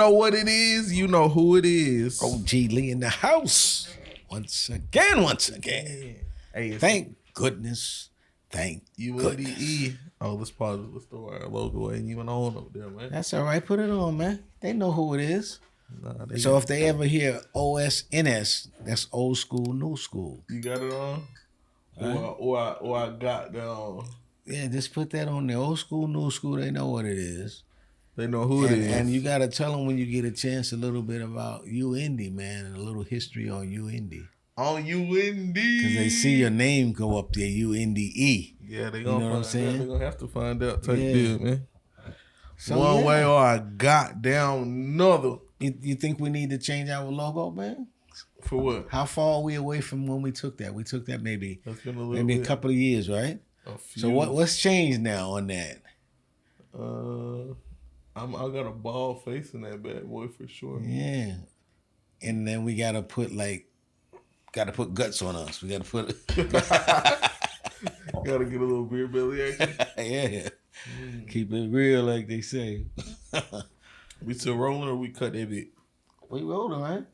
know what it is. You know who it is. OG Lee in the house. Once again. Hey, Thank goodness. Thank goodness. UNDE. Oh, let's pause. Let's throw our logo ain't even on up there, man. That's all right. Put it on, man. They know who it is. Nah, So if they ever hear OSNS, that's old school, new school. You got it on? Or I got that on. Yeah, just put that on there. Old school, new school, they know what it is. They know who it is. And you got to tell them when you get a chance a little bit about UND, man, and a little history on UND. On UND. Because they see your name go up there, UNDE. Yeah, they gonna you know find what I'm saying? They're gonna have to find out type deal, man. So, One way or I got down another. You think we need to change our logo, man? For what? How far are we away from when we took that? We took that maybe a couple of years, right? So what's changed now on that? I got a bald face in that bad boy for sure. Yeah. And then we gotta put guts on us. We gotta put gotta get a little beer belly action. Yeah. Keep it real like they say. We still rolling or we cut that bit? We rolling, right?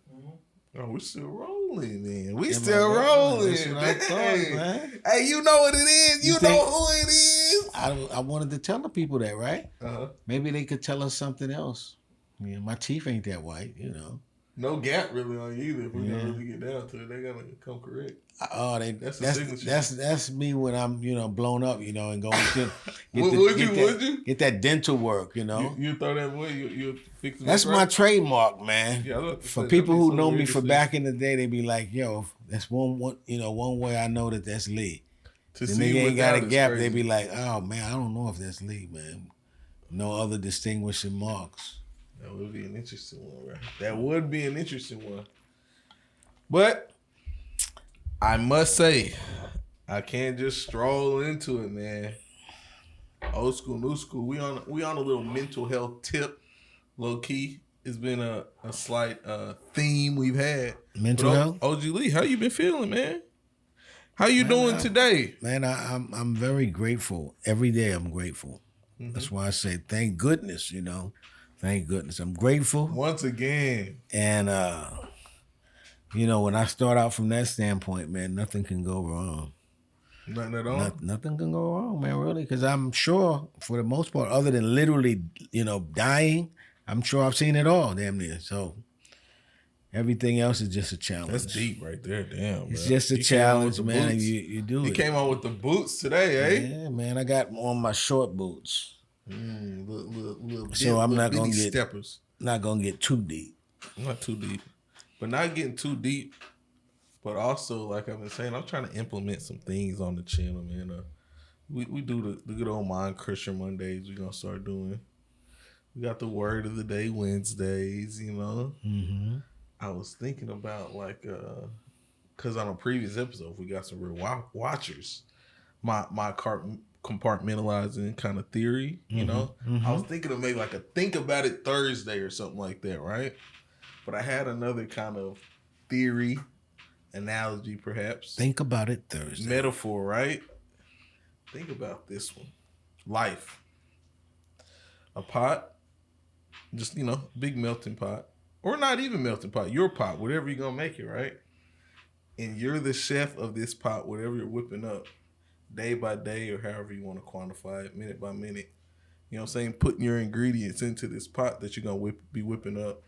Oh, we still rolling, man. We still rolling, man. Hey, you know what it is. You know who it is. I wanted to tell the people that, right? Uh-huh. Maybe they could tell us something else. Yeah, my teeth ain't that white, you know. No gap really on you either. If we're gonna really get down to it, they gotta come correct. Oh, that's the signature. That's me when I'm blown up, and going to get that dental work, You throw that away, you fix it. That's my trademark, man. Yeah, for people who know me for back in the day, they be like, "Yo, that's one way I know that's Lee." The nigga ain't got a gap. They be like, "Oh man, I don't know if that's Lee, man." No other distinguishing marks. That would be an interesting one, right? That would be an interesting one. But I must say, I can't just stroll into it, man. Old school, new school. We on a little mental health tip, low key. It's been a slight theme we've had. Mental health. OG Lee, how you been feeling, man? How you doing today? Man, I'm very grateful. Every day I'm grateful. Mm-hmm. That's why I say thank goodness. Thank goodness. I'm grateful. Once again. And, when I start out from that standpoint, man, nothing can go wrong. Nothing at all? Nothing can go wrong, man, really. Because I'm sure, for the most part, other than literally, dying, I'm sure I've seen it all, damn near. So everything else is just a challenge. That's deep right there, damn. It's just a challenge, man. You do it. You came on with the boots today, eh? Yeah, man. I got on my short boots. So I'm not gonna get too deep. Not too deep, but not getting too deep. But also, like I've been saying, I'm trying to implement some things on the channel, man. We do the good old MINDCRUSHER Mondays. We're gonna start doing. We got the word of the day Wednesdays. Mm-hmm. I was thinking about because on a previous episode we got some real watchers. My compartmentalizing kind of theory, Mm-hmm. I was thinking of maybe like a think about it Thursday or something like that, right? But I had another kind of theory, analogy perhaps. Think about it Thursday. Metaphor, right? Think about this one. Life. A pot, just, big melting pot. Or not even melting pot, your pot, whatever you're going to make it, right? And you're the chef of this pot, whatever you're whipping up. Day by day, or however you want to quantify it, minute by minute. You know what I'm saying? Putting your ingredients into this pot that you're going to be whipping up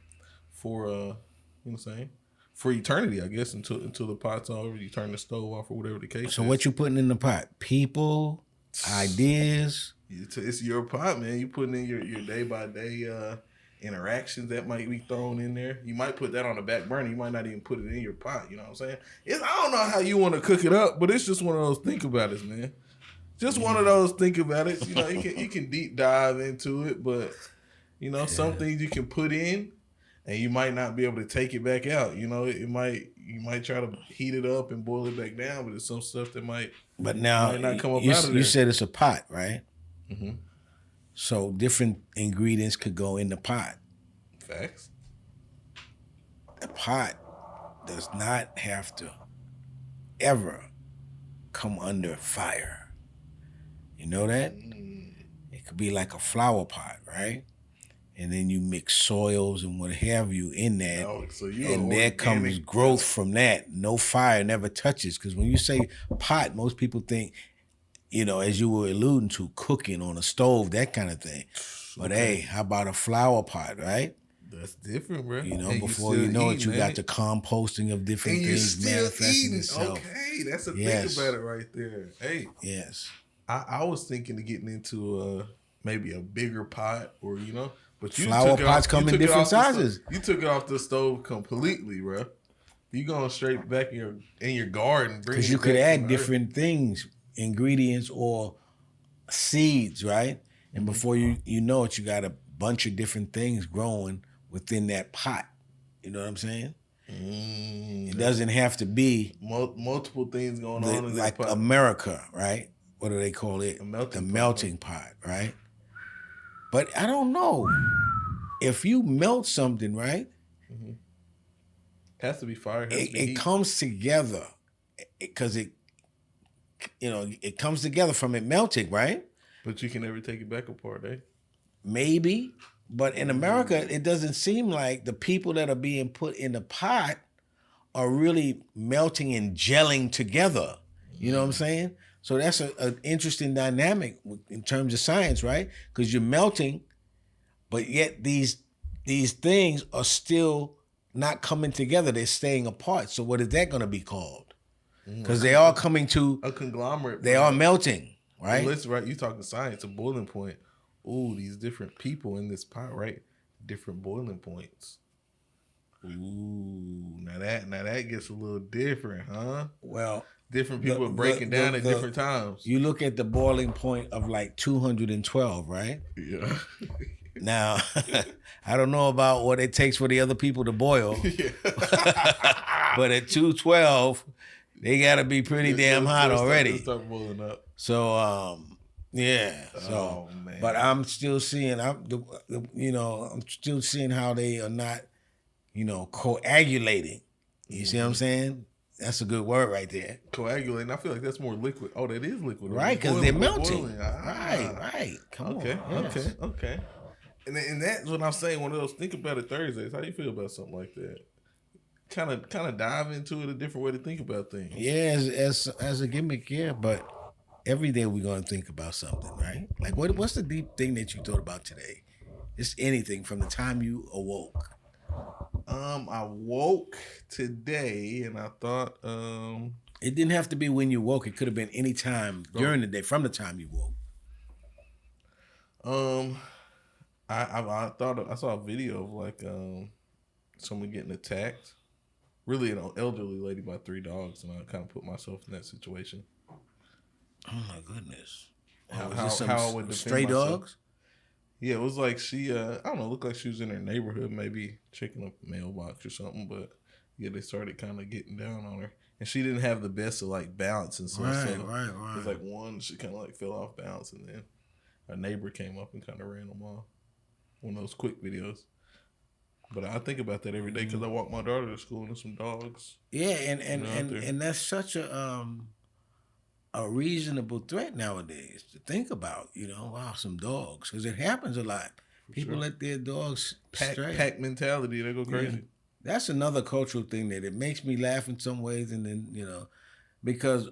for, you know what I'm saying? For eternity, I guess, until the pot's over, you turn the stove off or whatever the case is. So what you putting in the pot? People, ideas? It's your pot, man. You putting in your day by day interactions that might be thrown in there. You might put that on the back burner. You might not even put it in your pot. You know what I'm saying? I don't know how you want to cook it up, but it's just one of those think about it, man. Just one of those think about it. You can deep dive into it, but some things you can put in, and you might not be able to take it back out. You might try to heat it up and boil it back down, but there's some stuff that might. But now might not come up out of there. You said it's a pot, right? Mm-hmm. So different ingredients could go in the pot. Facts. The pot does not have to ever come under fire. You know that? It could be like a flower pot, right? and then you mix soils and what have you in that. Oh, so and there comes growth from that. No fire never touches. Because when you say pot, most people think, as you were alluding to, cooking on a stove, that kind of thing. But hey, how about a flower pot, right? That's different, bro. Before you know it, you got the composting of different things manifesting itself. Okay, that's the thing about it right there. Hey. Yes. I was thinking of getting into maybe a bigger pot or, but you flower pots come in different sizes. You took it off the stove completely, bro. You going straight back in your garden. Because you could add different things, ingredients or seeds, right? And before you know it, you got a bunch of different things growing within that pot. You know what I'm saying? It doesn't have to be multiple things going on in like that pot. America, right? What do they call it? The melting pot, right? But I don't know. If you melt something, right? Mm-hmm. Has to be fire. It comes together because it comes together from it melting, right? But you can never take it back apart, eh? Maybe. But in America, it doesn't seem like the people that are being put in the pot are really melting and gelling together. You know what I'm saying? So that's an interesting dynamic in terms of science, right? Because you're melting, but yet these things are still not coming together. They're staying apart. So what is that going to be called? Because they are coming to a conglomerate. They are melting, right? Well, right. You talking science, a boiling point. Ooh, these different people in this pot, right? Different boiling points. Ooh, now that gets a little different, huh? Well, different people are breaking down at different times. You look at the boiling point of like 212, right? Yeah. Now, I don't know about what it takes for the other people to boil, but at 212, they got to be pretty damn hot already. Start boiling up. So, yeah. So, man. But I'm still seeing, I'm still seeing how they are not, coagulating. You see what I'm saying? That's a good word right there. Coagulating. I feel like that's more liquid. Oh, that is liquid. Right, because they're melting. Right. Come on. Okay. And that's what I'm saying. One of those think about it Thursdays. How do you feel about something like that? Kind of dive into it, a different way to think about things. Yeah, as a gimmick, yeah. But every day we're gonna think about something, right? Like what's the deep thing that you thought about today? Just anything from the time you awoke. I woke today and I thought it didn't have to be when you woke. It could have been any time during the day from the time you woke. I thought I saw a video of like someone getting attacked. Really an elderly lady by 3 dogs, and I kind of put myself in that situation. Oh my goodness! How would defend stray myself? Dogs? Yeah, it was like she, I don't know, looked like she was in her neighborhood, maybe checking a mailbox or something. But yeah, they started kind of getting down on her, and she didn't have the best of like balance and stuff. Right. It was like one, she kind of like fell off balance, and then a neighbor came up and kind of ran them off. One of those quick videos. But I think about that every day because I walk my daughter to school and there's some dogs. Yeah, and that's such a reasonable threat nowadays to think about. Wow, some dogs, because it happens a lot. People let their dogs stray. Pack mentality, they go crazy. Yeah. That's another cultural thing that it makes me laugh in some ways, and then because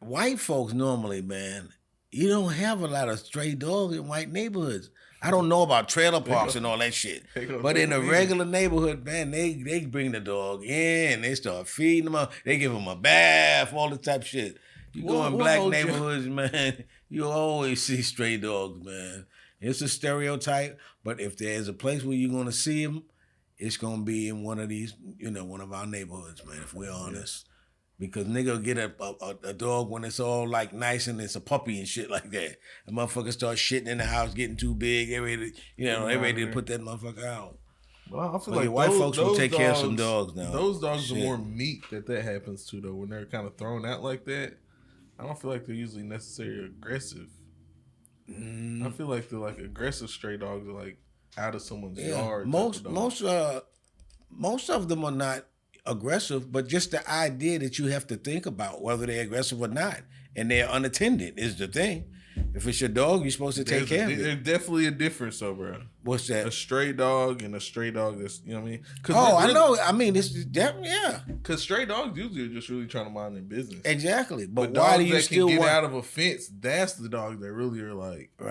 white folks normally, man, you don't have a lot of stray dogs in white neighborhoods. I don't know about trailer parks and all that shit. But in a regular neighborhood, man, they bring the dog in, they start feeding them up, they give them a bath, all the type of shit. You go in black neighborhoods, man, you always see stray dogs, man. It's a stereotype, but if there's a place where you're going to see them, it's going to be in one of these, one of our neighborhoods, man, if we're honest. Because nigga get a dog when it's all like nice and it's a puppy and shit like that. A motherfucker start shitting in the house, getting too big. They ready to put that motherfucker out. Well, I feel like white folks will take care of some dogs now. Those dogs are more meat that happens to though. When they're kind of thrown out like that, I don't feel like they're usually necessarily aggressive. I feel like they're like aggressive stray dogs are like out of someone's yard. Most of them are not aggressive, but just the idea that you have to think about whether they're aggressive or not, and they're unattended is the thing. If it's your dog, you're supposed to take care of it. There's definitely a difference, though, bro. What's that? A stray dog and a stray dog that's, you know what I mean? I know. I mean, yeah. Because stray dogs usually are just really trying to mind their business. Exactly. But why do you that still can get want out of a fence? That's the dogs that really are like to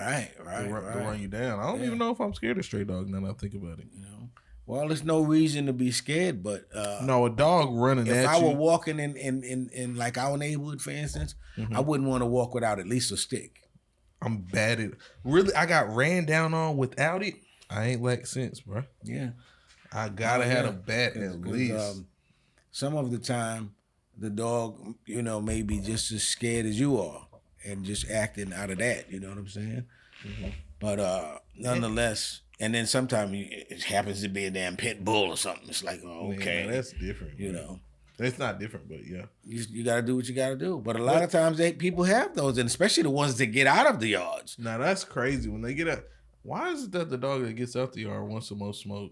run you down. I don't even know if I'm scared of stray dogs now that I think about it. You know, well, there's no reason to be scared, but no, a dog running at you. If I were walking in like our neighborhood, for instance, I wouldn't want to walk without at least a stick. I'm bad at really. I got ran down on without it. I ain't lack sense, bro. Yeah, I gotta have a bat at least. Some of the time, the dog, you know, may be just as scared as you are, and just acting out of that. You know what I'm saying? But nonetheless, and then sometimes it happens to be a damn pit bull or something. It's like, oh, okay, man, that's different. You know. It's not different, but yeah. You got to do what you got to do. But a lot of times people have those, and especially the ones that get out of the yards. Now, that's crazy. When they get out, why is it that the dog that gets out the yard wants the most smoke?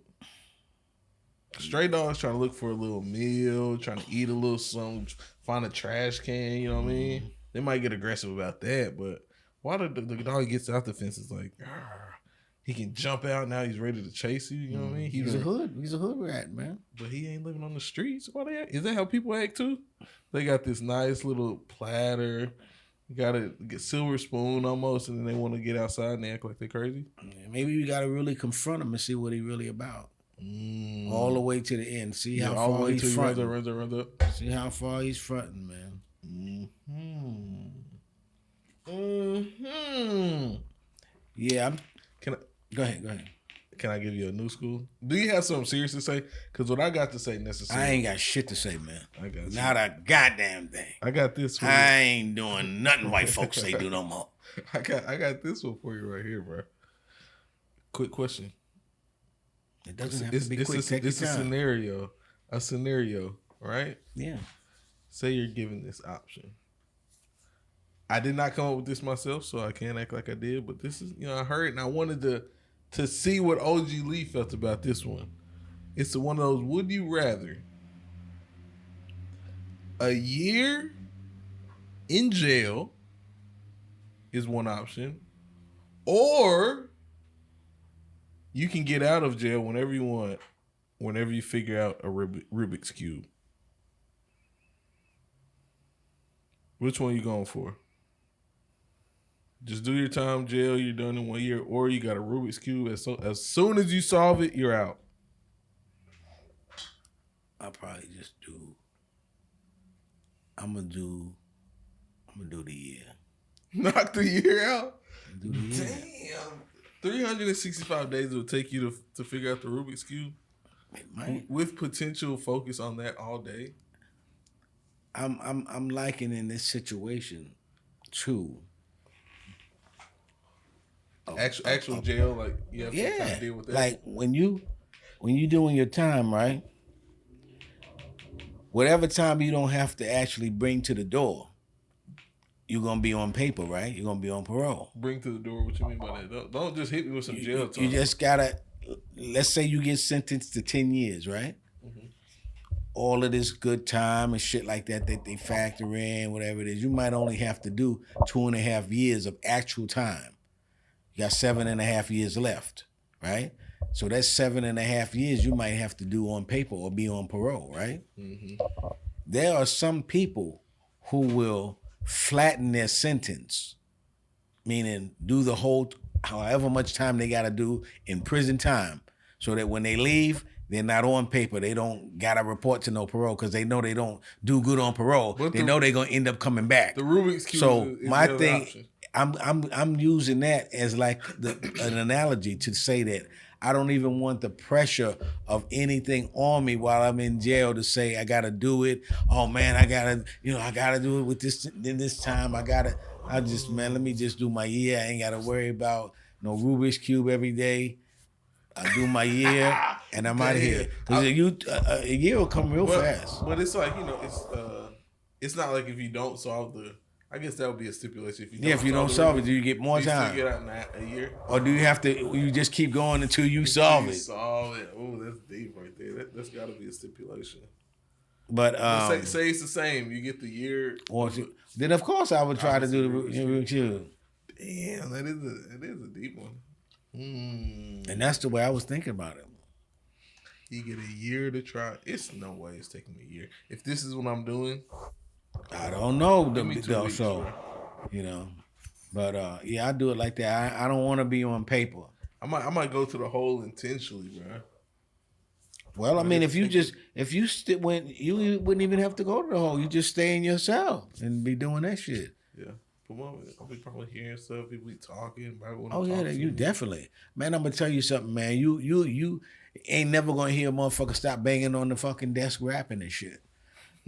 Stray dogs trying to look for a little meal, trying to eat a little something, find a trash can, you know what I mean? They might get aggressive about that, but why the dog gets out the fence is like, he can jump out, now he's ready to chase you, you know what I mean? He's a hood rat, man. But he ain't living on the streets. Why they act? Is that how people act too? They got this nice little platter, got a silver spoon almost, and then they want to get outside and they act like they're crazy. Yeah, maybe you got to really confront him and see what he really about. All the way to the end. See how far he's fronting. Runs up. See how far he's fronting, man. Yeah, Go ahead. Can I give you a new school? Do you have something serious to say? Because what I got to say necessarily. I ain't got shit to say, man. I got you. Not a goddamn thing. I got this one. I ain't doing nothing white folks say do no more. I got this one for you right here, bro. Quick question. It doesn't have to be quick. Take your time. A scenario, right? Yeah. Say you're given this option. I did not come up with this myself, so I can't act like I did. But this is, I heard it and I wanted to see what OG Lee felt about this one. It's one of those, would you rather a year in jail is one option, or you can get out of jail whenever you want, whenever you figure out a Rubik's Cube. Which one you going for? Just do your time in jail, you're done in 1 year, or you got a Rubik's Cube. As soon as you solve it, you're out. I'll probably just do. I'm gonna do the year. Knock the year out. Do the year. Damn. 365 days it will take you to figure out the Rubik's Cube. It might. With potential focus on that all day. I'm liking in this situation too. Actual jail, like you have to kind of deal with that. Like when you doing your time, right? Whatever time you don't have to actually bring to the door, you're gonna be on paper, right? You're gonna be on parole. Bring to the door. What you mean by that? Don't just hit me with some jail talk. You just gotta. Let's say you get sentenced to 10 years, right? Mm-hmm. All of this good time and shit like that they factor in, whatever it is, you might only have to do 2.5 years of actual time. You got 7.5 years left, right? So that's 7.5 years you might have to do on paper or be on parole, right? Mm-hmm. There are some people who will flatten their sentence, meaning do the whole, however much time they got to do in prison time, so that when they leave, they're not on paper. They don't got to report to no parole because they know they don't do good on parole. But they know they're going to end up coming back. The Rubik's Cube is my the thing, option. I'm using that as like an analogy to say that I don't even want the pressure of anything on me while I'm in jail to say I gotta do it. Oh man, I gotta do it with this in this time. Let me just do my year. I ain't gotta worry about no Rubik's Cube every day. I do my year and I'm out of here. Because a year will come real fast. But it's like, it's not like if you don't solve I guess that would be a stipulation. If you don't solve it, do you get more time? Do you get out in a year? Or do you have to? You just keep going until you solve it? Solve it. Oh, that's deep right there. That's got to be a stipulation. But say it's the same. You get the year. Then of course I would try to do the Rubik's Cube. Damn, it is a deep one. And that's the way I was thinking about it. You get a year to try. It's no way it's taking me a year. If this is what I'm doing, I don't know. Give me 2 weeks, bro. You know, but yeah, I do it like that. I don't want to be on paper. I might go to the hole intentionally, bro. Well, I mean, if you wouldn't even have to go to the hole. You just stay in your cell and be doing that shit. Yeah. I'll be probably hearing stuff. People be talking. You definitely. Man, I'm gonna tell you something, man. You ain't never gonna hear a motherfucker stop banging on the fucking desk rapping and shit.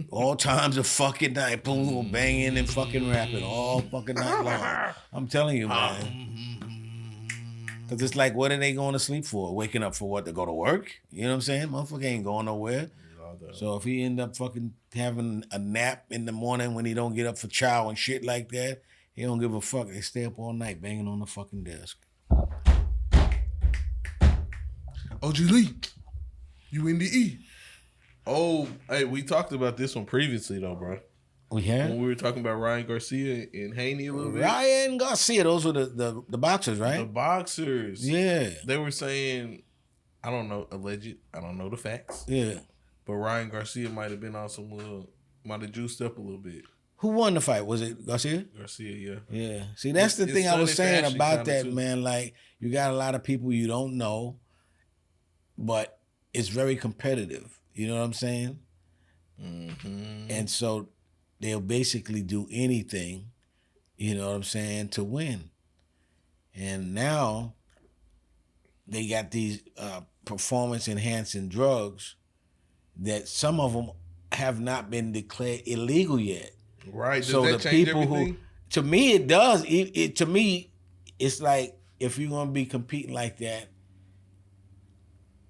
All times of fucking night, boom, banging and fucking rapping all fucking night long. I'm telling you, man. Because it's like, what are they going to sleep for? Waking up for what? To go to work? You know what I'm saying? Motherfucker ain't going nowhere. So if he end up fucking having a nap in the morning when he don't get up for chow and shit like that, he don't give a fuck. They stay up all night banging on the fucking desk. OG Lee, you in the E. Oh, hey, we talked about this one previously though, bro. We had? When we were talking about Ryan Garcia and Haney a little bit. Ryan Garcia, those were the boxers, right? The boxers. Yeah. They were saying, I don't know, alleged. I don't know the facts. Yeah. But Ryan Garcia might have been on might have juiced up a little bit. Who won the fight? Was it Garcia? Garcia, yeah. Yeah. See, that's the thing I was saying about that, man. Like, you got a lot of people you don't know, but it's very competitive. You know what I'm saying? Mm-hmm. And so they'll basically do anything, you know what I'm saying, to win. And now they got these performance-enhancing drugs that some of them have not been declared illegal yet. Right. Does so that the change people everything? to me, it does. To me, it's like if you're going to be competing like that,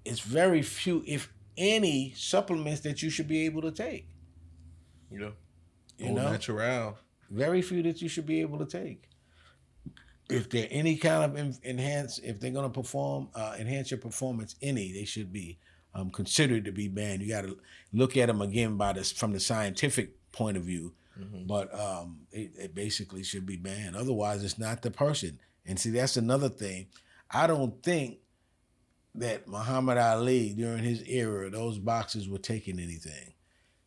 it's very few, if any, supplements that you should be able to take. Yeah. You know? Natural. Very few that you should be able to take. If they're any kind of if they're going to perform, enhance your performance, they should be considered to be banned. You got to look at them again from the scientific point of view, but it basically should be banned. Otherwise, it's not the person. And see, that's another thing. I don't think that Muhammad Ali, during his era, those boxers were taking anything.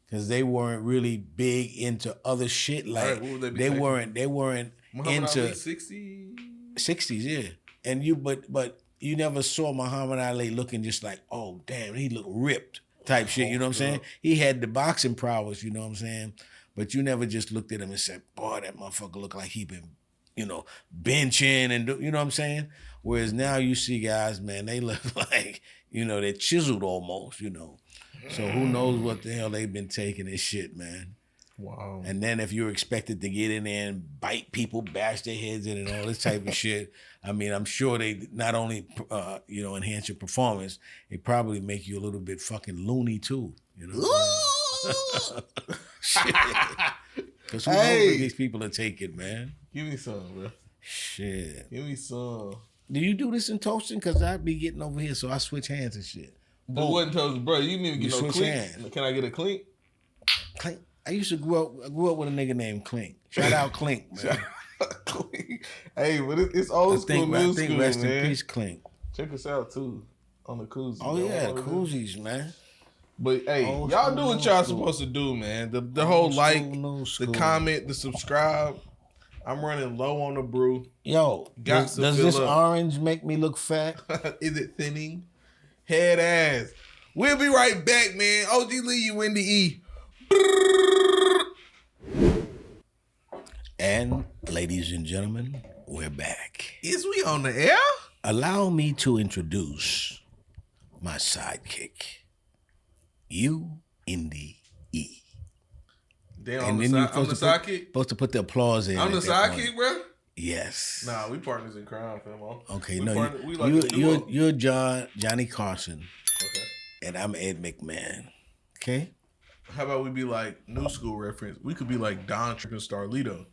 Because they weren't really big into other shit. Like, right, they weren't Muhammad into Ali 60s, yeah. And but you never saw Muhammad Ali looking just like, oh damn, he looked ripped type shit. You know what I'm saying? He had the boxing prowess. You know what I'm saying? But you never just looked at him and said, boy, that motherfucker look like he been, benching and you know what I'm saying? Whereas now you see guys, man, they look like, they're chiseled almost. So who knows what the hell they've been taking this shit, man. Wow. And then if you're expected to get in there and bite people, bash their heads in and all this type of shit, I mean, I'm sure they not only, enhance your performance, they probably make you a little bit fucking loony too. Shit. Because who knows what these people are taking, man. Give me some, bro. Shit. Give me some. Do you do this in toasting? Because I be getting over here, so I switch hands and shit. But it wasn't toast, bro. You didn't even get no clink. Hands. Can I get a clink? Clink. I used to grow up with a nigga named Clink. Shout out Clink, man. Clink. Hey, but it's old school, new school, man. Rest in peace, Clink. Check us out too on the koozies. Oh yeah, koozies, man. But hey, y'all do what y'all supposed to do, man. The whole the comment, the subscribe. I'm running low on the brew. Yo, does this orange make me look fat? Is it thinning? Head ass. We'll be right back, man. OG Lee, you in the E. And ladies and gentlemen, we're back. Is we on the air? Allow me to introduce my sidekick. You in the E. Damn, I'm the sidekick? Supposed to put the applause in. I'm the sidekick, bro? Yes. Nah, we partners in crime, famo. Okay, you're Johnny Carson. Okay. And I'm Ed McMahon. Okay? How about we be like new school reference? We could be like Don Trippin' Starlito.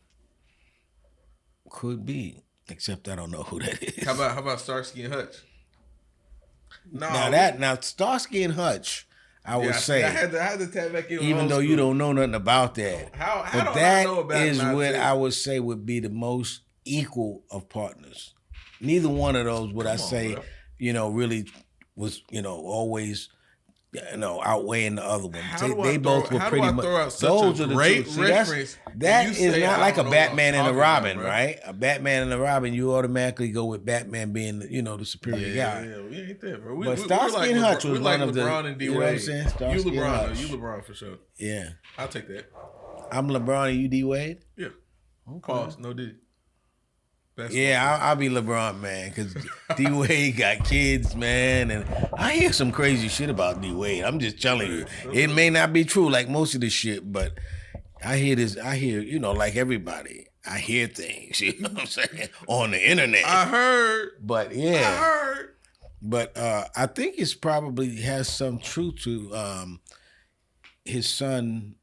Could be. Except I don't know who that is. How about Starsky and Hutch? Now Starsky and Hutch, I would say. I had to tap back in. Even though you don't know nothing about that. How do I know about it? That is what I would say would be the most equal of partners. Neither one of those would I say, really was, always, outweighing the other one. They both were pretty much. Throw out such a great reference? That is not like a Batman and a Robin, right? A Batman and a Robin, you automatically go with Batman being, the superior guy. Yeah, we ain't there, bro. But Starsky and Hutch was one of the. LeBron and D Wade. You know what I'm saying? You LeBron for sure. Yeah, I'll take that. I'm LeBron and you D Wade. Yeah. Okay. Pause. No D. I'll be LeBron, man, because D Wade got kids, man, and I hear some crazy shit about D Wade. I'm just telling you, it may not be true like most of this shit, but I hear this. I hear, like everybody, I hear things. You know what I'm saying, on the internet. I heard, but yeah, I heard. But I think it's probably has some truth to his son.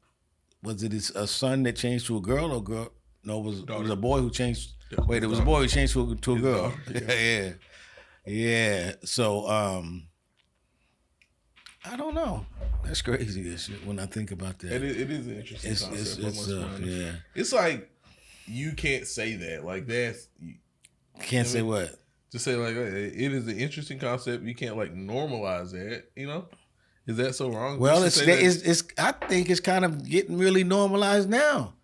Was it a son that changed to a girl or girl? No, it was a boy who changed. Wait, it was a boy who changed to a girl. Yeah. So, I don't know. That's crazy, this shit, when I think about that. It is an interesting concept. Yeah. It's like, you can't say that. Like, that's... Can't say what? Just say, like, it is an interesting concept. You can't, like, normalize that, Is that so wrong? Well, it's I think it's kind of getting really normalized now.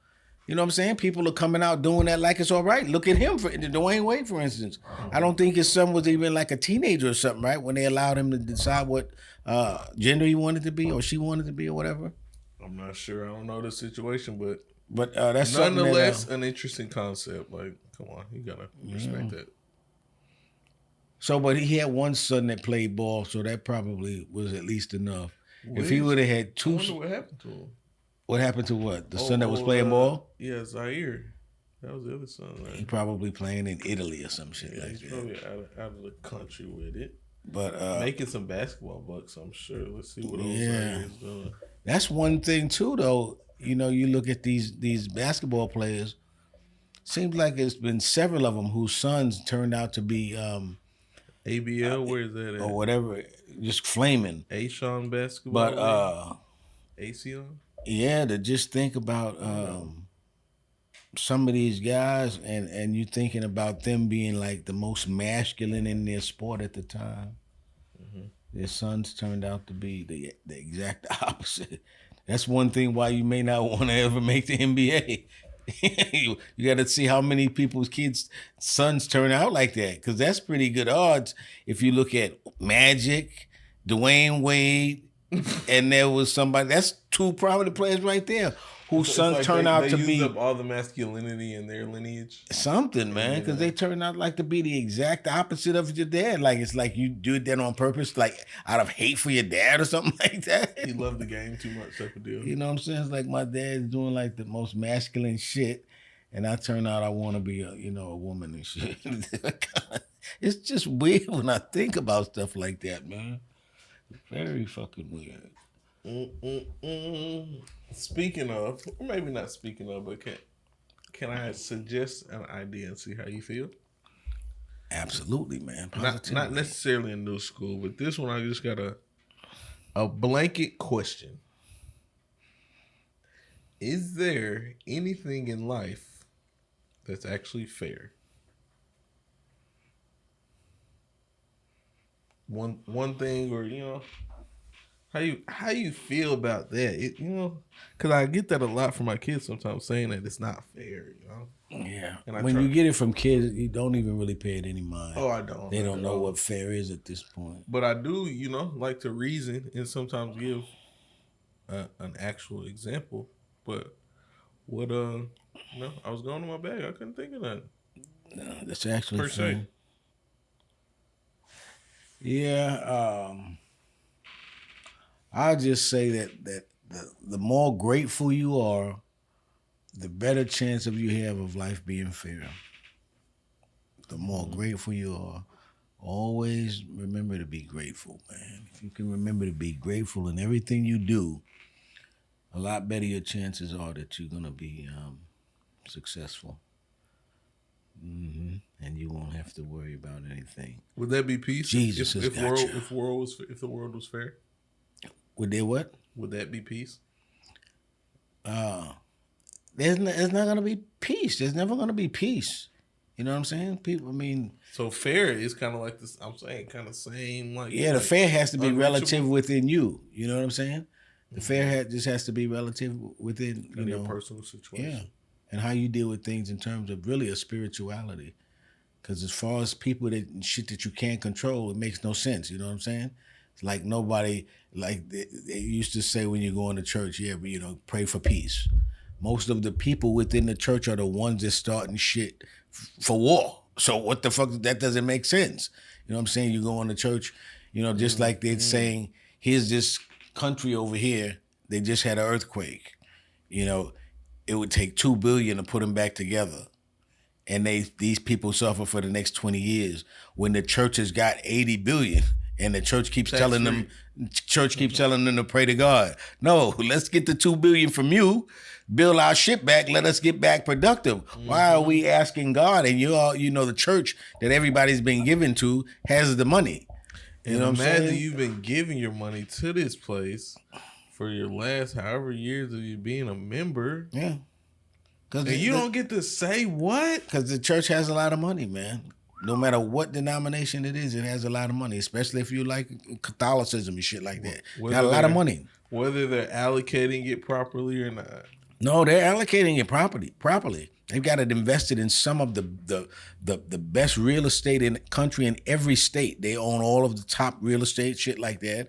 You know what I'm saying? People are coming out doing that like it's all right. Look at him, Dwayne Wade, for instance. I don't think his son was even like a teenager or something, right? When they allowed him to decide what gender he wanted to be or she wanted to be or whatever. I'm not sure. I don't know the situation, but that's nonetheless an interesting concept. Like, come on, you gotta respect that. So, but he had one son that played ball, so that probably was at least enough. If he would have had two, I wonder what happened to him. What happened to what? The son that was playing ball? Yeah, Zaire. That was the other son, right? He probably playing in Italy or some shit like he's that. Probably out of the country with it. But making some basketball bucks, I'm sure. Let's see what Zaire is doing. That's one thing too, though. You look at these basketball players. Seems like it's been several of them whose sons turned out to be ABL. Where is that at? Or whatever, just flaming. A-Sean basketball. But Asean. Yeah, to just think about some of these guys and you thinking about them being like the most masculine in their sport at the time. Mm-hmm. Their sons turned out to be the exact opposite. That's one thing why you may not want to ever make the NBA. You got to see how many people's sons turn out like that, because that's pretty good odds if you look at Magic, Dwayne Wade, and there was somebody, that's two prominent players right there whose sons turned out to be. They used up all the masculinity in their lineage. Something, man, because they turned out like to be the exact opposite of your dad. Like, it's like you do that on purpose, like out of hate for your dad or something like that. He loved the game too much, type of deal. You know what I'm saying? It's like my dad's doing like the most masculine shit, and I turn out I want to be a woman and shit. It's just weird when I think about stuff like that, man. Very fucking weird. Speaking of, or maybe not speaking of, but can I suggest an idea and see how you feel? Absolutely, man. Not necessarily a new school, but this one I just got a blanket question. Is there anything in life that's actually fair? One thing, or how you feel about that? Because I get that a lot from my kids sometimes, saying that it's not fair. Yeah. And when you get it from kids, you don't even really pay it any mind. Oh, I don't. They don't know what fair is at this point. But I do, like to reason and sometimes give an actual example. But what I was going to my bag. I couldn't think of that. No, that's actually per se. Yeah, I'll just say that the more grateful you are, the better chance of you have of life being fair. The more grateful you are, always remember to be grateful, man. If you can remember to be grateful in everything you do, a lot better your chances are that you're gonna be successful. Mm-hmm. And you won't have to worry about anything. Would that be peace? Jesus if the world was fair? Would they what? Would that be peace? There's not going to be peace. There's never going to be peace You know what I'm saying? People, I mean. So fair is kind of like this. I'm saying kind of same like. Yeah, the fair has to be relative within you. You know what I'm saying? The fair just has to be relative within your personal situation. Yeah, and how you deal with things in terms of really a spirituality. Because as far as people that shit that you can't control, it makes no sense. You know what I'm saying? It's like nobody, like they used to say when you go into church, yeah, but pray for peace. Most of the people within the church are the ones that starting shit for war. So what the fuck? That doesn't make sense. You know what I'm saying? You go into church, just like they're saying, here's this country over here. They just had an earthquake. It would take $2 billion to put them back together. And these people suffer for the next 20 years when the church has got 80 billion and the church keeps telling them to pray to God. No, let's get the 2 billion from you, build our shit back, let us get back productive. Why are we asking God? And the church that everybody's been given to has the money. You know what I'm saying? Imagine you've been giving your money to this place for your last however years of you being a member. Yeah. And you don't get to say what? Because the church has a lot of money, man. No matter what denomination it is, it has a lot of money, especially if you like Catholicism and shit like that. Got a lot of money. Whether they're allocating it properly or not. No, they're allocating it properly. They've got it invested in some of the best real estate in the country in every state. They own all of the top real estate, shit like that.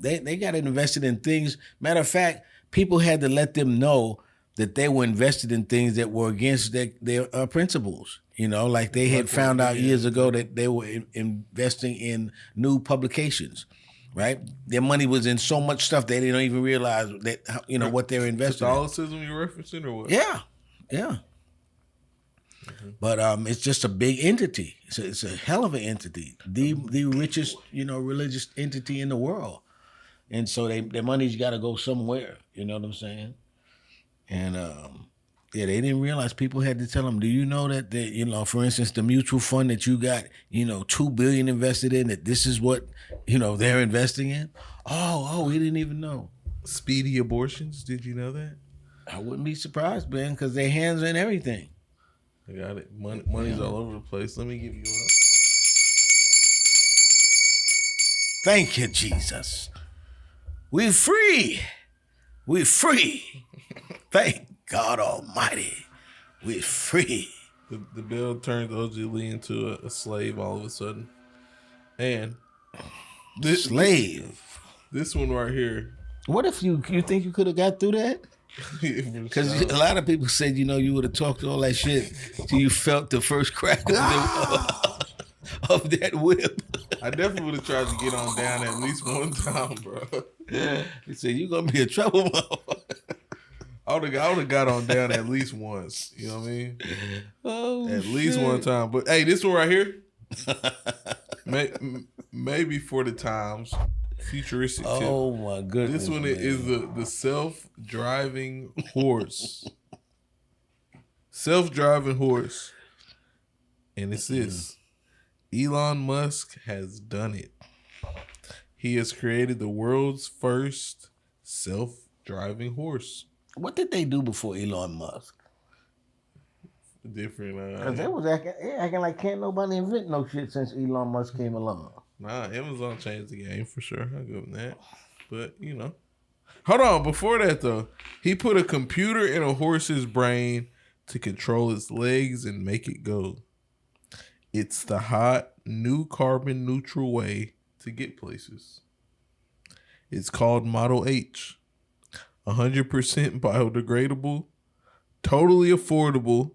They got it invested in things. Matter of fact, people had to let them know that they were invested in things that were against their principles. Like they had found out years ago that they were investing in new publications, right? Their money was in so much stuff they didn't even realize that, what they're investing Catholicism in. You're referencing or what? Yeah. Mm-hmm. But it's just a big entity. It's a hell of an entity. The richest, religious entity in the world. And so their money's got to go somewhere. You know what I'm saying? And they didn't realize people had to tell them, do you know that, for instance, the mutual fund that you got, $2 billion invested in, that this is what, they're investing in? Oh, we didn't even know. Speedy abortions, did you know that? I wouldn't be surprised, man, because their hands in everything. I got it. Money's all over the place. Let me give you a... Thank you, Jesus. We're free. We're free. Thank God Almighty. We're free. The bill turns O.J. Lee into a slave all of a sudden. And slave. This one right here. What if you think you could have got through that? Because a lot of people said, you would have talked all that shit till you felt the first crack of that whip. I definitely would have tried to get on down at least one time, bro. He said, you're going to be in trouble, motherfucker. I would have got on down at least once. You know what I mean? Oh, at least one time. But hey, this one right here, maybe for the times, futuristic tip. Oh my goodness! This one is the self-driving horse. Self-driving horse, and it's this: Elon Musk has done it. He has created the world's first self-driving horse. What did they do before Elon Musk? Different. Because they was acting like can't nobody invent no shit since Elon Musk came along. Nah, Amazon changed the game for sure. I'll give him that. But, Hold on. Before that, though, he put a computer in a horse's brain to control its legs and make it go. It's the hot, new carbon neutral way to get places. It's called Model H. 100% biodegradable, totally affordable.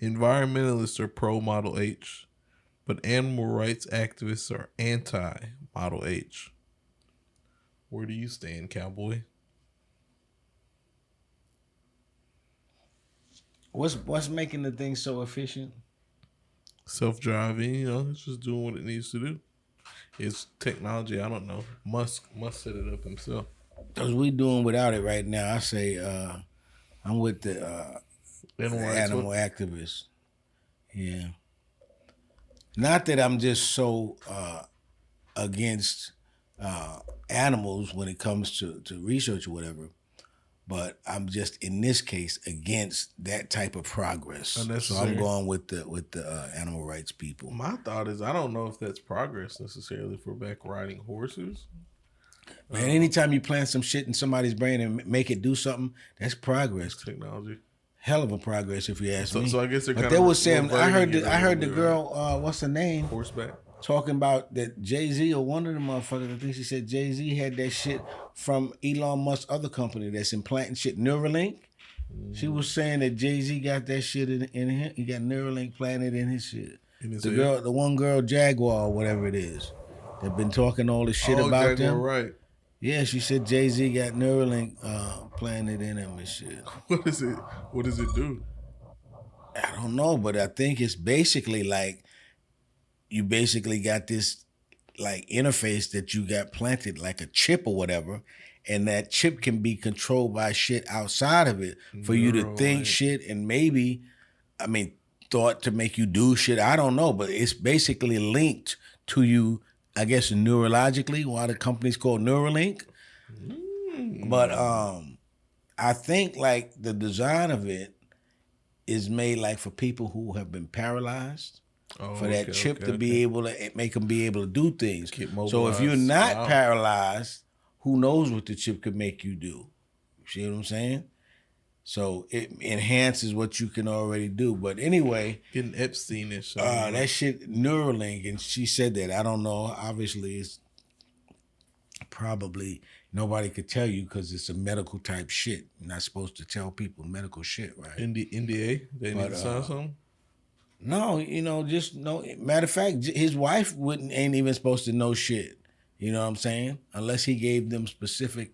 Environmentalists are pro Model H, but animal rights activists are anti Model H. Where do you stand, cowboy? What's making the thing so efficient? Self-driving, it's just doing what it needs to do. It's technology, I don't know. Musk set it up himself. Because we doing without it right now. I say I'm with the animal activists. Yeah. Not that I'm just so against animals when it comes to research or whatever, But I'm just in this case against that type of progress. So I'm going with the animal rights people. My thought is I don't know if that's progress necessarily for back riding horses. Man, anytime you plant some shit in somebody's brain and make it do something, that's progress. Technology. Hell of a progress, if you ask me. So I guess they're kind of. But they were saying, I heard the girl, what's her name? Horseback. Talking about that Jay-Z or one of the motherfuckers, I think she said Jay-Z had that shit from Elon Musk's other company that's implanting shit, Neuralink. She was saying that Jay-Z got that shit in him. He got Neuralink planted in his shit. The one girl, Jaguar or whatever it is, that been talking all this shit about Jaguar, them. Right. Yeah, she said Jay-Z got Neuralink planted in him and shit. What is it? What does it do? I don't know, but I think it's basically like you basically got this like interface that you got planted like a chip or whatever, and that chip can be controlled by shit outside of it for you to think shit and maybe, thought to make you do shit. I don't know, but it's basically linked to you, I guess, neurologically, why the company's called Neuralink. But I think like the design of it is made like for people who have been paralyzed, for that chip to be able to make them be able to do things. So if you're not paralyzed, who knows what the chip could make you do? You see what I'm saying? So it enhances what you can already do. But anyway, getting Epstein-ish. That shit, Neuralink, and she said that. I don't know. Obviously, it's probably nobody could tell you because it's a medical type shit. You're not supposed to tell people medical shit, right? NDA? They need to sign something? No, just no. Matter of fact, his wife ain't even supposed to know shit. You know what I'm saying? Unless he gave them specific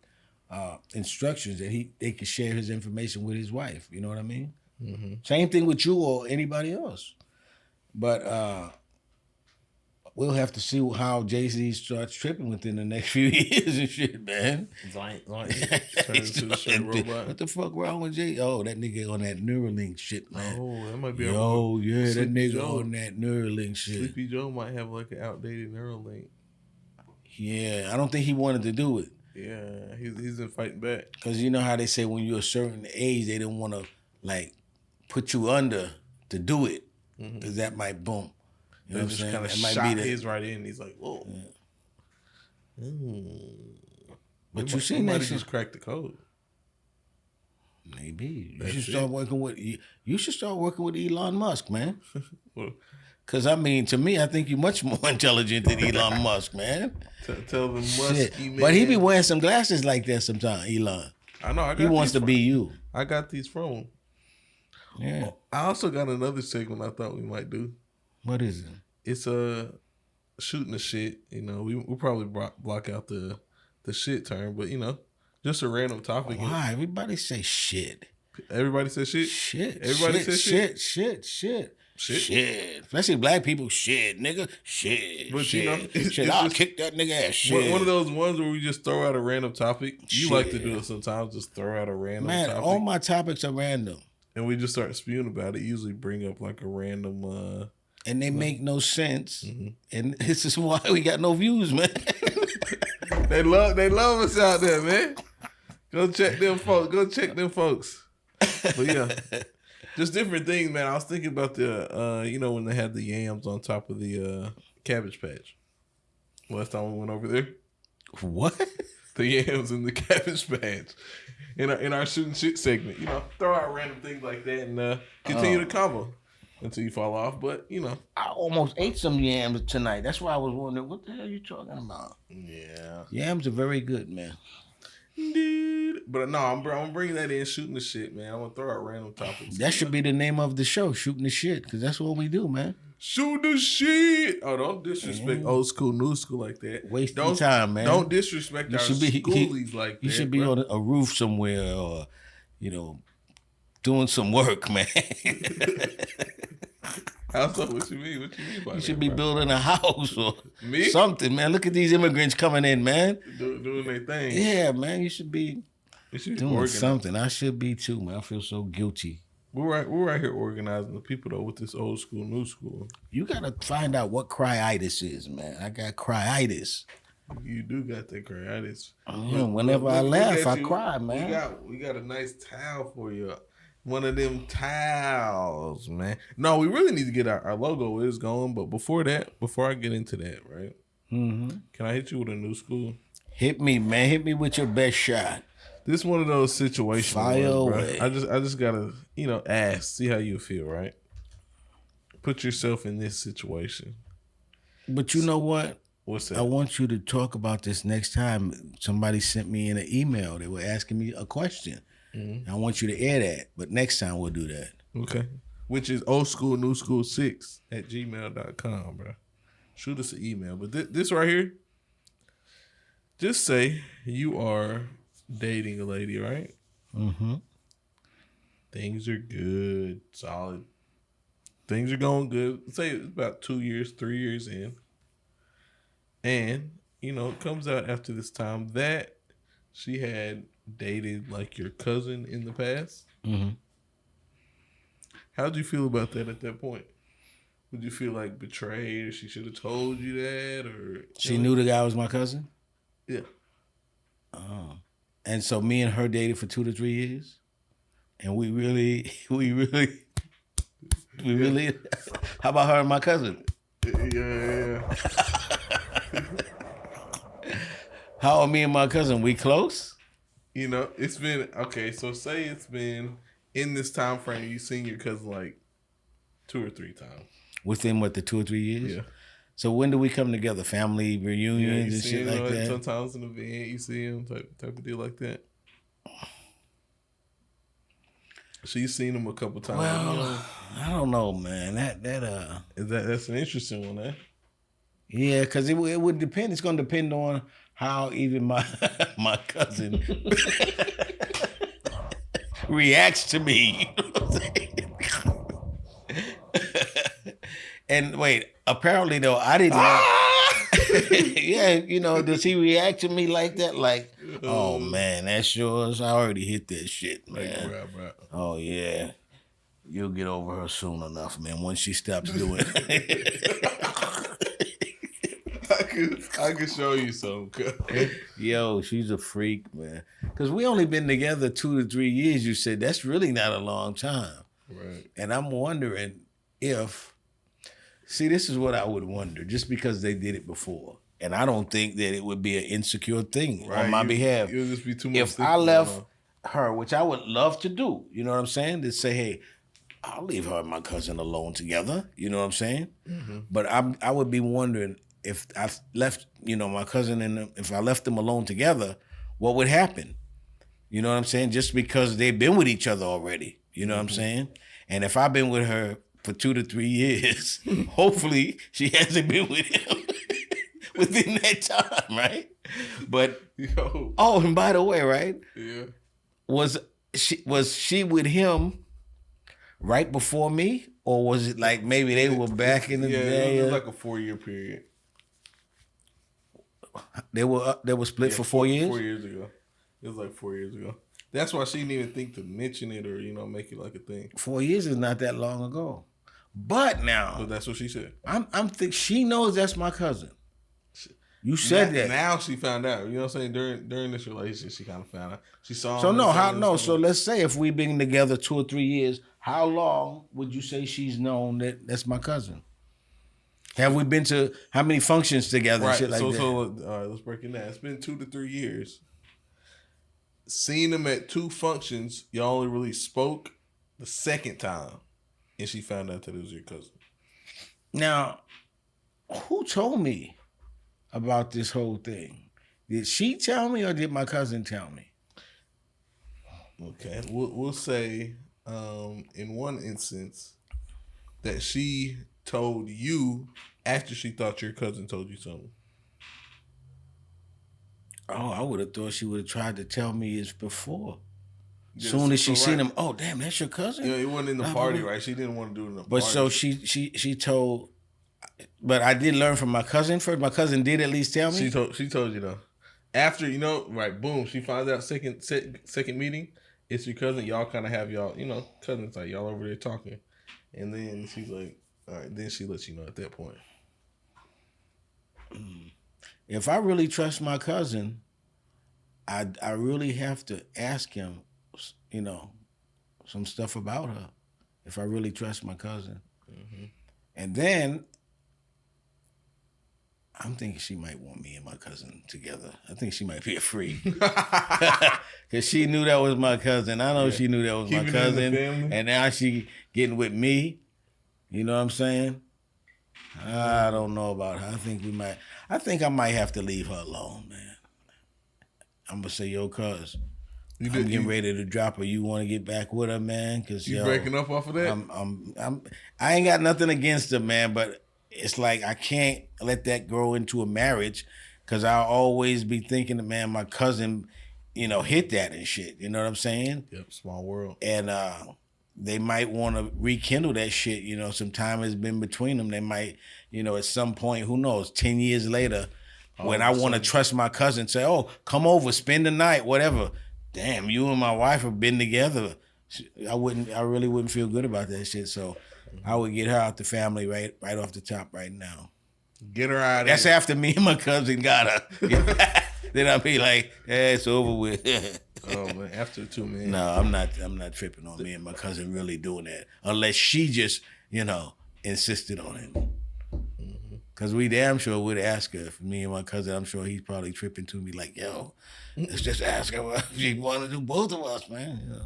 instructions that they could share his information with his wife. You know what I mean? Mm-hmm. Same thing with you or anybody else. But we'll have to see how Jay-Z starts tripping within the next few years and shit, man. What the fuck wrong with Jay? Oh, that nigga on that Neuralink shit, man. Oh, that might be that nigga on that Neuralink shit. Sleepy Joe might have like an outdated Neuralink. Yeah, I don't think he wanted to do it. Yeah, he's been fighting back. Because you know how they say when you're a certain age, they don't want to, like, put you under to do it. Because that might boom. You know what I'm saying? Kind of shot his right in. He's like, whoa. Yeah. But you seen that shit. Just cracked the code. Maybe. You should start working with Elon Musk, man. Because, to me, I think you're much more intelligent than Elon Musk, man. Tell them Musky, man. But he be wearing some glasses like that sometimes, Elon. I know. He wants to be you. I got these from him. Yeah. I also got another segment I thought we might do. What is it? It's shooting the shit. We'll probably block out the shit term, but just a random topic. Why? Everybody say shit. Everybody say shit? Shit. Everybody say shit? Shit. Shit. Especially black people, shit, nigga. Shit. But shit. I'll kick that nigga ass. Shit. One of those ones where we just throw out a random topic. You like to do it sometimes, just throw out a random topic. Man, all my topics are random. And we just start spewing about it. Usually bring up like a random and they make no sense. Mm-hmm. And this is why we got no views, man. They love us out there, man. Go check them folks. But yeah. Just different things, man. I was thinking about the when they had the yams on top of the Cabbage Patch. Last time we went over there. What? The yams in the Cabbage Patch. In our shooting shit segment. Throw out random things like that and continue the convo until you fall off. But, I almost ate some yams tonight. That's why I was wondering, what the hell are you talking about? Yeah. Yams are very good, man. Dude. But no, I'm bringing that in, shooting the shit, man. I'm going to throw out random topics. That should be the name of the show, Shooting the Shit, because that's what we do, man. Shoot the shit. Oh, don't disrespect old school, new school like that. Wasting time, man. Don't disrespect our schoolies like that. You should be on a roof somewhere or, doing some work, man. What you mean? What you mean by that? You should be building a house or Me? something, man. Look at these immigrants coming in, man. Doing their thing. Yeah, man. You should be doing something. I should be too, man. I feel so guilty. We're right here organizing the people, though, with this old school, new school. You got to find out what cryitis is, man. I got cryitis. You do got that cry. Whenever I laugh, I cry, man. We got a nice towel for you. One of them towels, man. No, we really need to get our logo is going, but before I get into that, right? Mm-hmm. Can I hit you with a new school? Hit me, man. Hit me with your best shot. This is one of those situations. Fire away. I just gotta, ask, see how you feel, right? Put yourself in this situation. But you know what? What's that? I want you to talk about this next time. Somebody sent me in an email. They were asking me a question. Mm-hmm. I want you to air that. But next time we'll do that. Okay. Which is oldschoolnewskool6@gmail.com, bro. Shoot us an email. But this right here, just say you are dating a lady, right? Mm-hmm. Things are good, solid. Things are going good. Say it's about 2 years, 3 years in. And, it comes out after this time that she had dated like your cousin in the past. Mm-hmm. How'd you feel about that at that point? Would you feel like betrayed, or she should have told you that, or she knew the guy was my cousin? Yeah. Oh. And so me and her dated for 2 to 3 years? And we really how about her and my cousin? Yeah. How are me and my cousin? We close? It's been, okay, so say it's been, in this time frame, you've seen your cousin like 2 or 3 times. Within the 2 or 3 years? Yeah. So when do we come together? Family reunions and shit like that? Sometimes an event, you see him, type of deal like that. So you've seen him a couple times. Well, I don't know, man. That's an interesting one, eh? Yeah, because it would depend. It's going to depend on how even my cousin reacts to me. And wait, apparently though, I didn't know. Yeah, does he react to me like that? Like, oh man, that's yours. I already hit that shit, man. Right. Oh yeah, you'll get over her soon enough, man. Once she stops doing it. I could show you some. Yo, she's a freak, man. Because we only been together 2 to 3 years. You said that's really not a long time, right? And I'm wondering if. See, this is what I would wonder, just because they did it before. And I don't think that it would be an insecure thing on my behalf. It would just be too much. If I left her, which I would love to do, you know what I'm saying? To say, hey, I'll leave her and my cousin alone together. You know what I'm saying? Mm-hmm. But I would be wondering if I left, my cousin and if I left them alone together, what would happen? You know what I'm saying? Just because they've been with each other already. You know what I'm saying? And if I've been with her for 2 to 3 years, hopefully she hasn't been with him within that time, right? But and by the way, right? Yeah. Was she with him right before me, or was it like maybe they were back in the day? It was like a 4-year period. They were split for 4 years? 4 years ago. It was like 4 years ago. That's why she didn't even think to mention it or, make it like a thing. 4 years is not that long ago. But now. But that's what she said. I'm think she knows that's my cousin. You said that. Now she found out. You know what I'm saying? During this relationship, she kind of found out. She saw him. So no. So let's say if we've been together 2 or 3 years, how long would you say she's known that that's my cousin? Have we been to how many functions together and shit like that? So all right, let's break it down. It's been 2 to 3 years. Seen him at 2 functions. Y'all only really spoke the second time, and she found out that it was your cousin. Now, who told me about this whole thing? Did she tell me, or did my cousin tell me? Okay, we'll say in one instance that she told you after she thought your cousin told you something. Oh, I would have thought she would have tried to tell me it's before. Yes, soon as she seen him, oh damn, that's your cousin. Yeah, it wasn't in the party, right? She didn't want to do it in the party. But so she told. But I did learn from my cousin first. My cousin did at least tell me. She told you though. After right, boom, she finds out second meeting. It's your cousin. Y'all kind of have cousins like y'all over there talking, and then she's like, all right. Then she lets you know at that point. if I really trust my cousin, I really have to ask him, you know, some stuff about her. If I really trust my cousin. Mm-hmm. And then I'm thinking she might want me and my cousin together. I think she might be a freak. Because she knew that was my cousin. I know she knew that was my cousin. And now she getting with me. You know what I'm saying? I don't know about her. I think I might have to leave her alone, man. I'm going to say, yo, cuz, I'm getting ready to drop her. You want to get back with her, man? Cause, you breaking up off of that? I ain't got nothing against her, man, but it's like I can't let that grow into a marriage because I'll always be thinking that, man, my cousin, you know, hit that and shit. You know what I'm saying? Yep, small world. And they might want to rekindle that shit. You know, some time has been between them. They might, you know, at some point, who knows, 10 years later, when I want to trust my cousin, say, oh, come over, spend the night, whatever. Damn, you and my wife have been together. I really wouldn't feel good about that shit. So I would get her out the family right off the top right now. Get her out of That's here. After me and my cousin got her. Then I'll be like, hey, it's over with. Oh man, after 2 minutes. No, I'm not tripping on me and my cousin really doing that. Unless she just, you know, insisted on it. Because we damn sure would ask her. For me and my cousin, I'm sure he's probably tripping to me like, yo, let's just ask her if she want to do both of us, man. You know.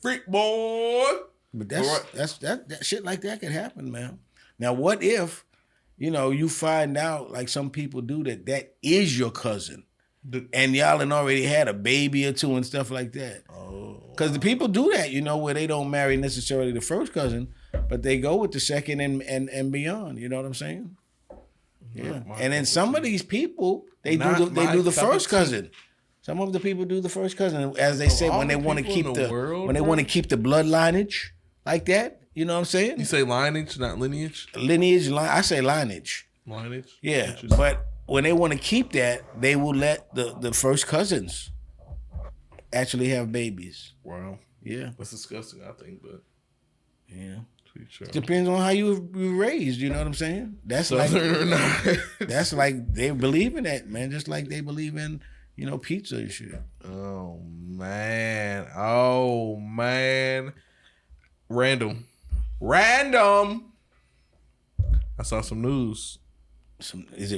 Freak boy. But that shit like that could happen, man. Now, what if, you know, you find out, like some people do, that is your cousin. And y'all had already had a baby or two and stuff like that. Oh. Because the people do that, you know, where they don't marry necessarily the first cousin, but they go with the second and beyond. You know what I'm saying? Yeah. And then some of these people, they do the first cousin. Some of the people do the first cousin, as they say, when they want to keep the blood lineage like that. You know what I'm saying? You say lineage, not lineage? I say lineage. Lineage? Yeah. But when they want to keep that, they will let the first cousins actually have babies. Wow. Yeah. That's disgusting, I think, but yeah. Sure. It depends on how you were raised, you know what I'm saying? That's Southern like or not. That's like they believe in that, man, just like they believe in, you know, pizza and shit. Oh man. Random. I saw some news. Is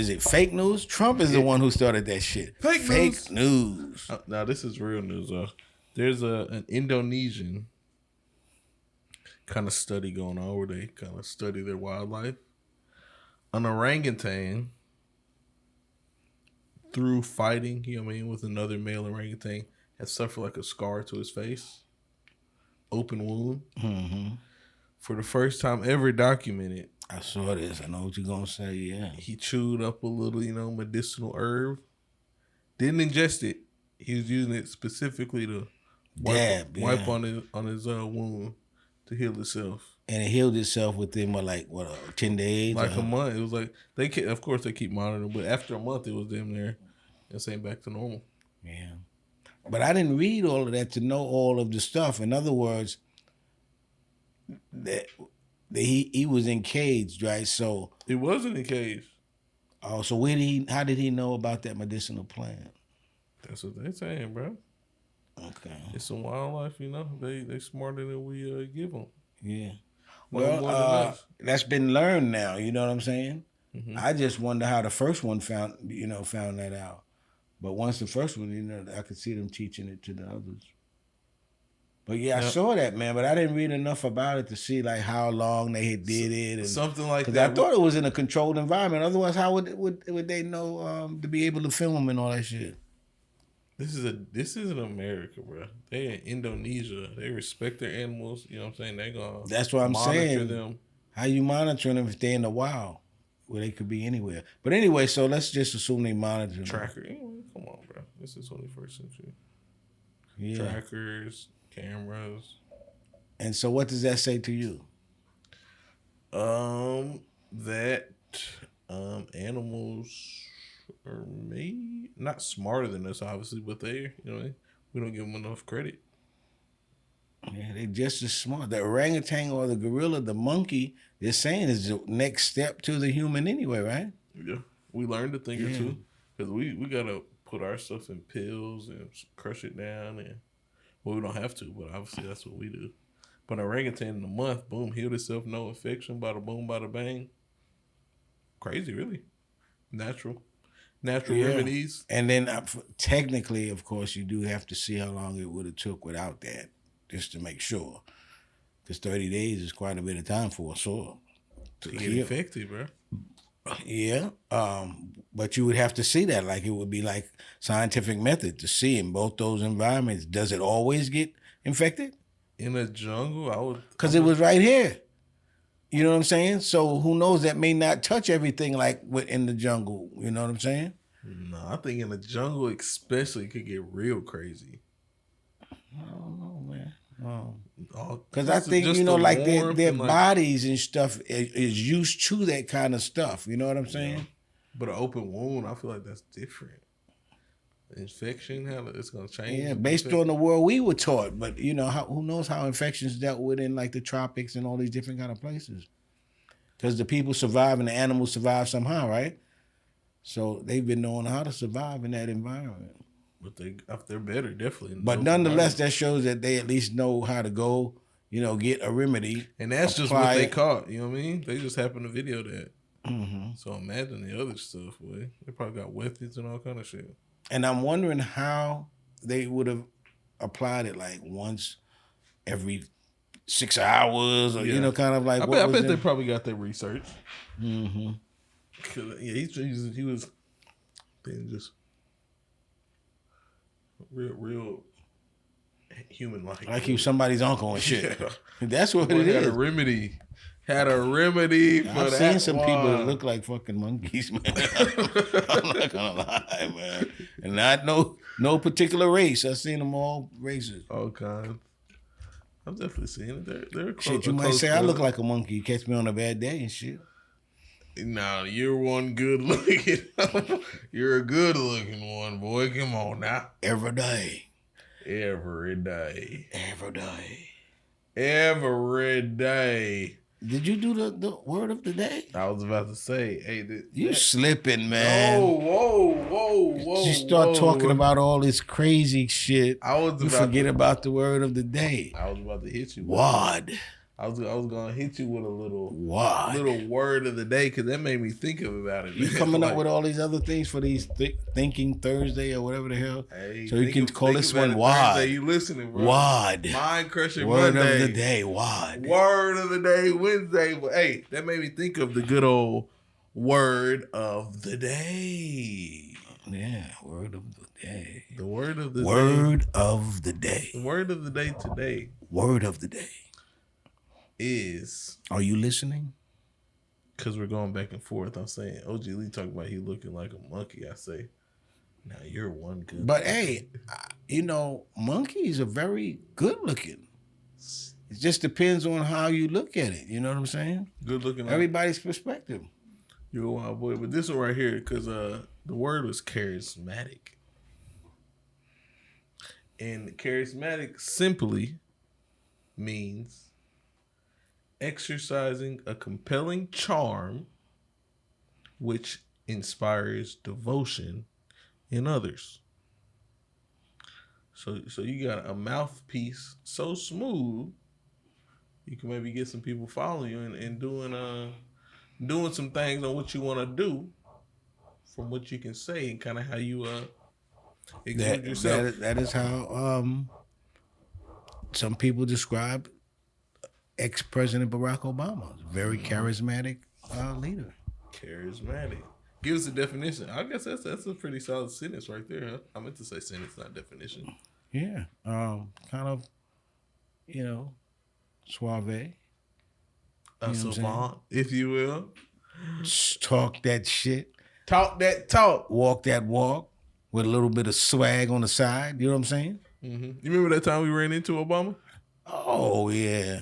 it fake news? Trump is the one who started that shit. Fake news. Now this is real news though. There's an Indonesian kind of study going on where they kind of study their wildlife. An orangutan, through fighting, you know what I mean, with another male orangutan, has suffered like a scar to his face. Open wound. Mm-hmm. For the first time ever documented. I saw this. I know what you're going to say, yeah. He chewed up a little, you know, medicinal herb. Didn't ingest it. He was using it specifically to wipe on his wound to heal itself. And it healed itself within 10 days? Like a month. It was like, of course they keep monitoring, but after a month it was damn near and saying back to normal. Yeah. But I didn't read all of that to know all of the stuff. In other words, he was encaged, right? So it wasn't encaged. Oh, so how did he know about that medicinal plant? That's what they're saying, bro. Okay. It's some wildlife, you know. They smarter than we give them. Yeah. Well, that's been learned now. You know what I'm saying? Mm-hmm. I just wonder how the first one found that out. But once the first one, you know, I could see them teaching it to the others. But yeah, I saw that, man. But I didn't read enough about it to see like how long they had did it and something like that. Because I thought it was in a controlled environment. Otherwise, how would they know to be able to film and all that shit? This is in America, bro. They in Indonesia. They respect their animals. You know what I'm saying? They gonna. That's what I'm saying. Them. How you monitoring them if they're in the wild, where they could be anywhere? But anyway, so let's just assume they monitor them. Tracker. Anyway, come on, bro. This is 21st century. Yeah. Trackers. Cameras. And so what does that say to you? That animals are maybe not smarter than us, obviously, but we don't give them enough credit. Yeah, they're just as smart. The orangutan or the gorilla, the monkey, they're saying is the next step to the human anyway, right? Yeah. We learned a thing or two because we gotta put our stuff in pills and crush it down, and well, we don't have to, but obviously that's what we do. But orangutan in a month, boom, healed itself, no infection, bada boom, bada bang. Crazy, really. Natural remedies. And then technically, of course, you do have to see how long it would have took without that, just to make sure. Because 30 days is quite a bit of time for a sore to get infected, bro. Yeah, but you would have to see that. Like, it would be like scientific method to see in both those environments. Does it always get infected? In a jungle, I would. Because it was right here. You know what I'm saying? So who knows? That may not touch everything like in the jungle. You know what I'm saying? No, I think in the jungle especially could get real crazy. I don't know, man. Because I think, like their bodies and stuff is used to that kind of stuff. You know what I'm saying? Yeah. But an open wound, I feel like that's different. Infection, how it's going to change. Yeah, based on the world we were taught. But, who knows how infections dealt with in like the tropics and all these different kind of places. Because the people survive and the animals survive somehow, right? So they've been knowing how to survive in that environment. But they're better, definitely. But nonetheless, that shows that they at least know how to go, get a remedy. And that's just what they caught. You know what I mean? They just happened to video that. Mm-hmm. So imagine the other stuff, boy. They probably got weapons and all kind of shit. And I'm wondering how they would have applied it, like once every 6 hours, or kind of like. I bet they probably got their research. Mm-hmm. He was being just real human-like. Like he was somebody's uncle and shit. Yeah. That's what it is. Had a remedy for that. I've seen some people that look like fucking monkeys, man. I'm not gonna lie, man. And not no particular race. I've seen them all races. All kinds. I've definitely seen it. They're close. Shit, you might say I look like a monkey. You catch me on a bad day and shit. No, you're one good looking. You're a good looking one, boy. Come on now. Every day. Every day. Every day. Every day. Did you do the word of the day? I was about to say, hey, you slipping, man. Whoa. You start talking about all this crazy shit. You forget about the word of the day. I was about to hit you. Wad. I was gonna hit you with a little wad. Word of the day because that made me think about it. You coming up with all these other things for these Thinking Thursday or whatever the hell. Hey, so you can call this one wad. Thursday, you listening, bro? Wad. MINDCRUSHER Word Monday. of the day. Wad. Word of the day Wednesday. But hey, that made me think of the good old word of the day. Yeah, word of the day. The word of the word day. Of the day. The word of the day today. Word of the day. Is. Are you listening? Because we're going back and forth. I'm saying OG Lee talking about he looking like a monkey. I say, now you're one good. But hey, monkeys are very good looking. It just depends on how you look at it. You know what I'm saying? Good looking. Everybody's perspective. You're a wild boy. But this one right here, because the word was charismatic. And charismatic simply means exercising a compelling charm which inspires devotion in others. So you got a mouthpiece so smooth you can maybe get some people following you and doing some things on what you want to do from what you can say and kind of how you exude yourself. That is how some people describe ex-President Barack Obama. Very charismatic leader. Charismatic. Give us a definition. I guess that's a pretty solid sentence right there, huh? I meant to say sentence, not definition. Yeah. Kind of, suave. A savant, if you will. Talk that shit. Talk that talk. Walk that walk with a little bit of swag on the side. You know what I'm saying? Mm-hmm. You remember that time we ran into Obama? Oh, yeah.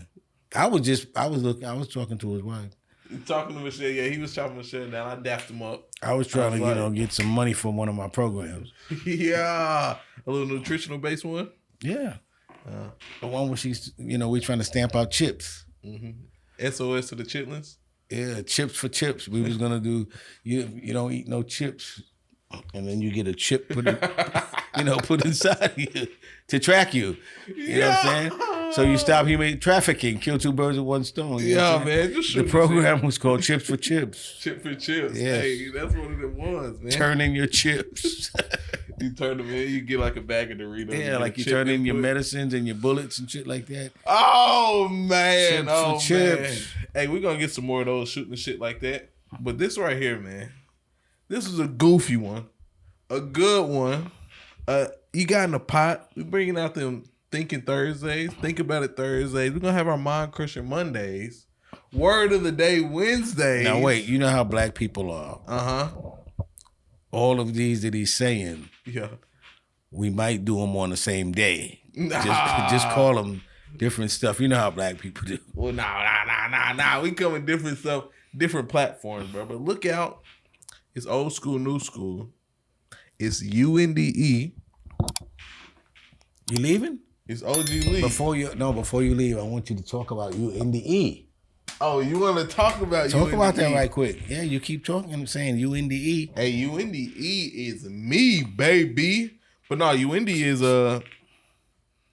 I was talking to his wife. Talking to Michelle, yeah, he was chopping Michelle down. I dapped him up. I was trying to, get some money from one of my programs. Yeah, a little nutritional based one. Yeah, the one where she's, we're trying to stamp out chips. Mm-hmm. SOS to the chitlins. Yeah, chips for chips. We was gonna do. You don't eat no chips, and then you get a chip put inside you to track you. You know what I'm saying? So you stop human trafficking, kill two birds with one stone. You know man. The program was called Chips for Chips. Chip for chips. Yes. Hey, that's what it was, man. Turn in your chips. You turn them in, you get like a bag of Doritos. Yeah, like you turn in your medicines and your bullets and shit like that. Oh, man. Chips for chips. Man. Hey, we're going to get some more of those shooting shit like that. But this right here, man, this is a goofy one. A good one. You got in the pot. We bringing out them Thinking Thursdays. Think About It Thursdays. We're going to have our Mind Crusher Mondays. Word of the Day Wednesdays. Now, wait. You know how black people are. Uh-huh. All of these that he's saying, we might do them on the same day. Just call them different stuff. You know how black people do. Well, nah. We come with different stuff, different platforms, bro. But look out. It's Old School, New School. It's UNDE. You leaving? It's OG Lee. Before you leave, I want you to talk about UNDE. Oh, you want to talk about Talk about that right quick. Yeah, you keep talking. I'm saying UNDE. Hey, UNDE is me, baby. But no, UNDE is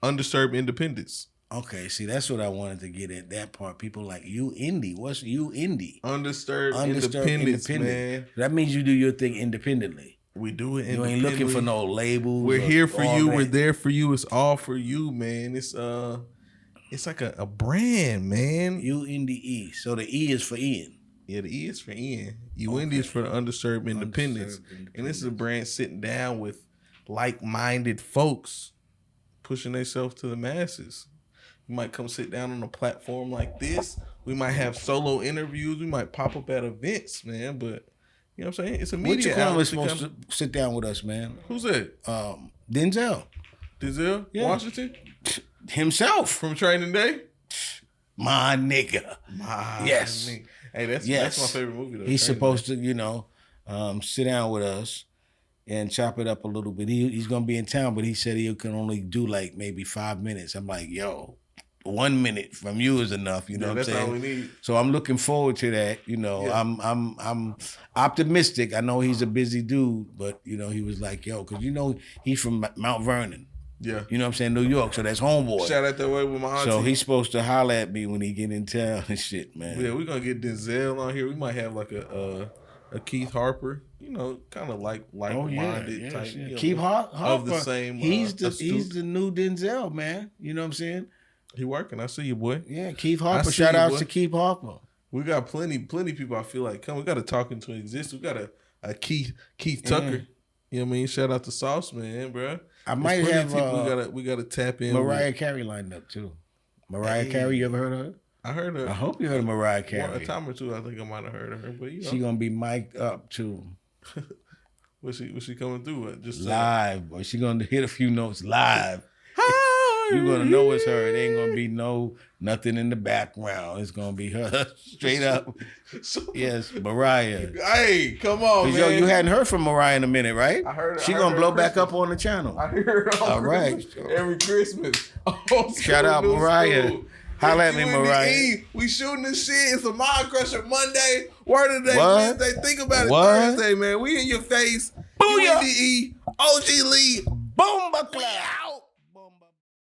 undisturbed independence. Okay, see, that's what I wanted to get at, that part. People like UNDE. What's UNDE? Undisturbed independence, man. That means you do your thing independently. We do it independently. You ain't looking for no labels. We're here for you. We're there for you. It's all for you, man. It's like a brand, man. UNDE. So the E is for Ian. Yeah, the E is for Ian. UNDE is for the undisturbed independence. And this is a brand sitting down with like-minded folks pushing themselves to the masses. We might come sit down on a platform like this. We might have solo interviews. We might pop up at events, man. But you know what I'm saying? It's a media outlet. Which one was supposed to sit down with us, man? Who's that? Denzel. Denzel? Yeah. Washington? Himself. From Training Day? My nigga. Yes. Nigga. Hey, that's my favorite movie, though. He's supposed to, sit down with us and chop it up a little bit. He's going to be in town, but he said he can only do like maybe 5 minutes. I'm like, 1 minute from you is enough. You know what I'm saying? That's all we need. So I'm looking forward to that. I'm optimistic. I know he's a busy dude, but he was like, because he's from Mount Vernon. Yeah. You know what I'm saying? New York. So that's homeboy. Shout out that way with my auntie. So he's supposed to holler at me when he get in town and shit, man. Yeah, we're going to get Denzel on here. We might have like a Keith Harper, kind of like-minded type. Yeah. Keith Harper. Of the same he's the new Denzel, man. You know what I'm saying? He working. I see you, boy. Yeah, Keith Harper. Shout out to Keith Harper. We got plenty people I feel like come. We got to talk into existence. We got a Keith Tucker. You know what I mean? Shout out to Sauce, man, bro. I might have we gotta tap in. Mariah Carey lined up too. Mariah Carey, you ever heard of her? I heard her. I hope you heard of Mariah Carey. A time or two, I think I might have heard of her. But she gonna be mic'd up too. Was she coming through? Just live, boy. She gonna hit a few notes live. You're gonna know it's her. It ain't gonna be nothing in the background. It's gonna be her straight up. Yes, Mariah. Hey, come on, man. Yo, you hadn't heard from Mariah in a minute, right? I heard. She gonna blow back up on the channel. I hear her all right. Every Christmas. Shout out Mariah. Holla at me, Mariah. We shooting this shit. It's a Mind Crusher Monday. Word of the Day Wednesday. Think About It Thursday, man. We in your face. Booyah. UNDE, OG Lee. Boom, out.